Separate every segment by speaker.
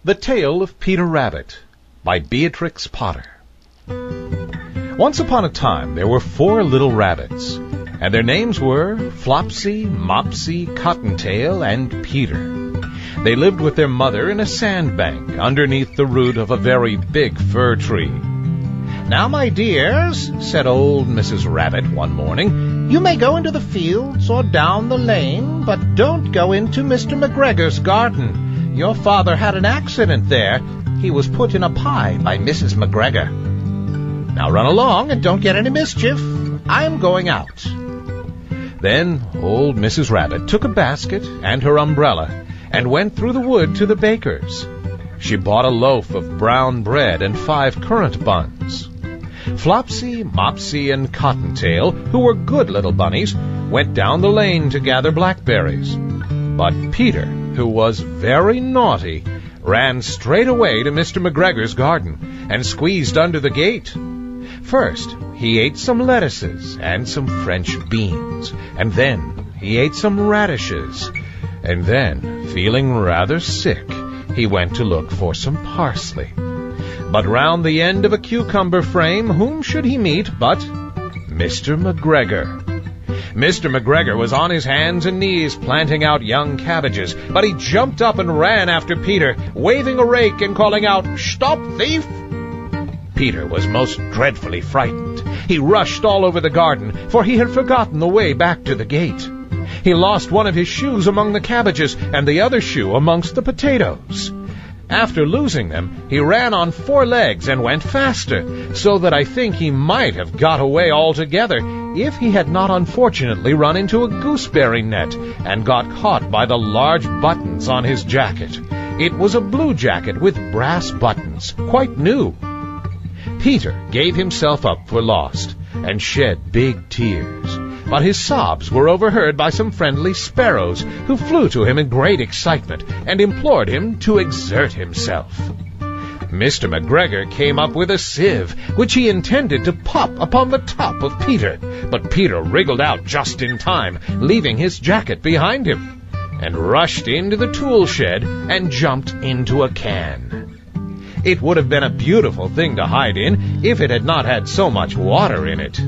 Speaker 1: The Tale of Peter Rabbit by Beatrix Potter. Once upon a time there were 4 little rabbits, and their names were Flopsy, Mopsy, Cottontail, and Peter. They lived with their mother in a sandbank underneath the root of a very big fir tree. "Now, my dears," said old Mrs. Rabbit one morning, "you may go into the fields or down the lane, but don't go into Mr. McGregor's garden. Your father had an accident there. He was put in a pie by Mrs. McGregor. Now run along and don't get any mischief. I'm going out." Then old Mrs. Rabbit took a basket and her umbrella and went through the wood to the baker's. She bought a loaf of brown bread and 5 currant buns. Flopsy, Mopsy, and Cottontail, who were good little bunnies, went down the lane to gather blackberries. But Peter, who was very naughty, ran straight away to Mr. McGregor's garden and squeezed under the gate. First, he ate some lettuces and some French beans, and then he ate some radishes, and then, feeling rather sick, he went to look for some parsley. But round the end of a cucumber frame, whom should he meet but Mr. McGregor? Mr. McGregor was on his hands and knees planting out young cabbages, but he jumped up and ran after Peter, waving a rake and calling out, "Stop, thief!" Peter was most dreadfully frightened. He rushed all over the garden, for he had forgotten the way back to the gate. He lost one of his shoes among the cabbages and the other shoe amongst the potatoes. After losing them, he ran on 4 legs and went faster, so that I think he might have got away altogether if he had not unfortunately run into a gooseberry net and got caught by the large buttons on his jacket. It was a blue jacket with brass buttons, quite new. Peter gave himself up for lost and shed big tears. But his sobs were overheard by some friendly sparrows, who flew to him in great excitement and implored him to exert himself. Mr. McGregor came up with a sieve, which he intended to pop upon the top of Peter, but Peter wriggled out just in time, leaving his jacket behind him, and rushed into the tool shed and jumped into a can. It would have been a beautiful thing to hide in if it had not had so much water in it.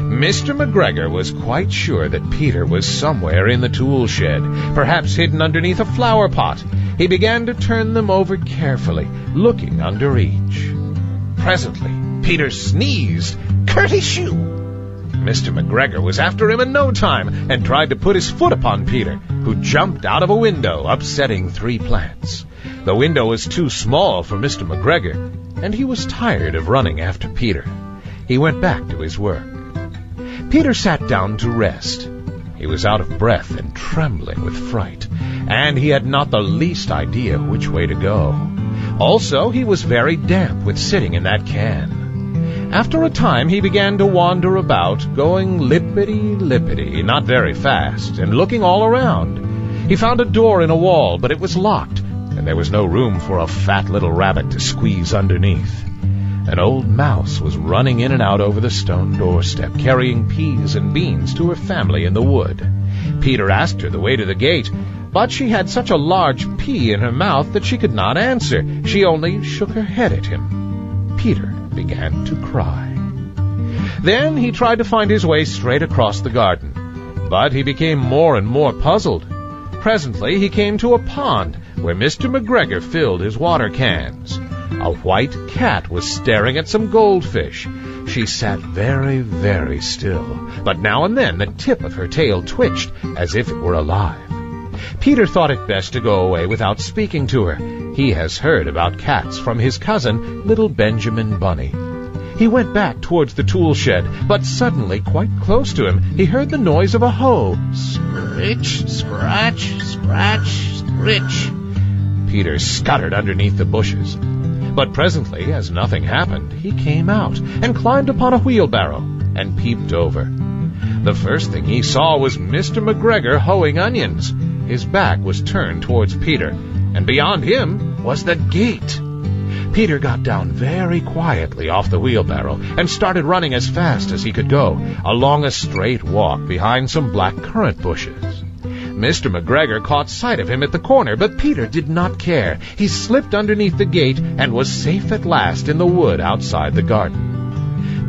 Speaker 1: Mr. McGregor was quite sure that Peter was somewhere in the tool shed, perhaps hidden underneath a flower pot. He began to turn them over carefully, looking under each. Presently, Peter sneezed, "Curty-shoo!" Mr. McGregor was after him in no time and tried to put his foot upon Peter, who jumped out of a window, upsetting 3 plants. The window was too small for Mr. McGregor, and he was tired of running after Peter. He went back to his work. Peter sat down to rest. He was out of breath and trembling with fright, and he had not the least idea which way to go. Also, he was very damp with sitting in that can. After a time, he began to wander about, going lippity-lippity, not very fast, and looking all around. He found a door in a wall, but it was locked, and there was no room for a fat little rabbit to squeeze underneath. An old mouse was running in and out over the stone doorstep, carrying peas and beans to her family in the wood. Peter asked her the way to the gate, but she had such a large pea in her mouth that she could not answer. She only shook her head at him. Peter began to cry. Then he tried to find his way straight across the garden, but he became more and more puzzled. Presently he came to a pond where Mr. McGregor filled his water cans. A white cat was staring at some goldfish. She sat very, very still, but now and then the tip of her tail twitched as if it were alive. Peter thought it best to go away without speaking to her. He has heard about cats from his cousin, little Benjamin Bunny. He went back towards the tool shed, but suddenly, quite close to him, he heard the noise of a hoe. Scritch, scratch, scratch, scritch. Peter scuttered underneath the bushes. But presently, as nothing happened, he came out and climbed upon a wheelbarrow and peeped over. The first thing he saw was Mr. McGregor hoeing onions. His back was turned towards Peter, and beyond him was the gate. Peter got down very quietly off the wheelbarrow and started running as fast as he could go, along a straight walk behind some black currant bushes. Mr. McGregor caught sight of him at the corner, but Peter did not care. He slipped underneath the gate and was safe at last in the wood outside the garden.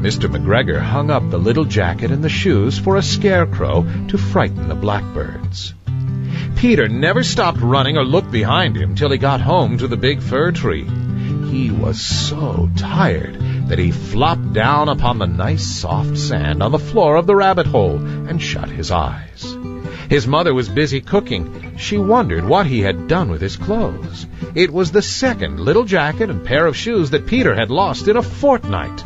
Speaker 1: Mr. McGregor hung up the little jacket and the shoes for a scarecrow to frighten the blackbirds. Peter never stopped running or looked behind him till he got home to the big fir tree. He was so tired that he flopped down upon the nice soft sand on the floor of the rabbit hole and shut his eyes. His mother was busy cooking. She wondered what he had done with his clothes. It was the second little jacket and pair of shoes that Peter had lost in a fortnight.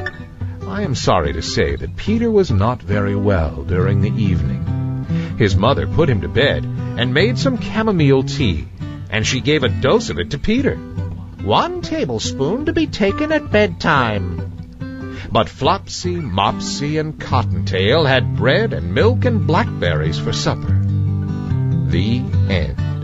Speaker 1: I am sorry to say that Peter was not very well during the evening. His mother put him to bed and made some chamomile tea, and she gave a dose of it to Peter. 1 tablespoon to be taken at bedtime. But Flopsy, Mopsy, and Cottontail had bread and milk and blackberries for supper. The end.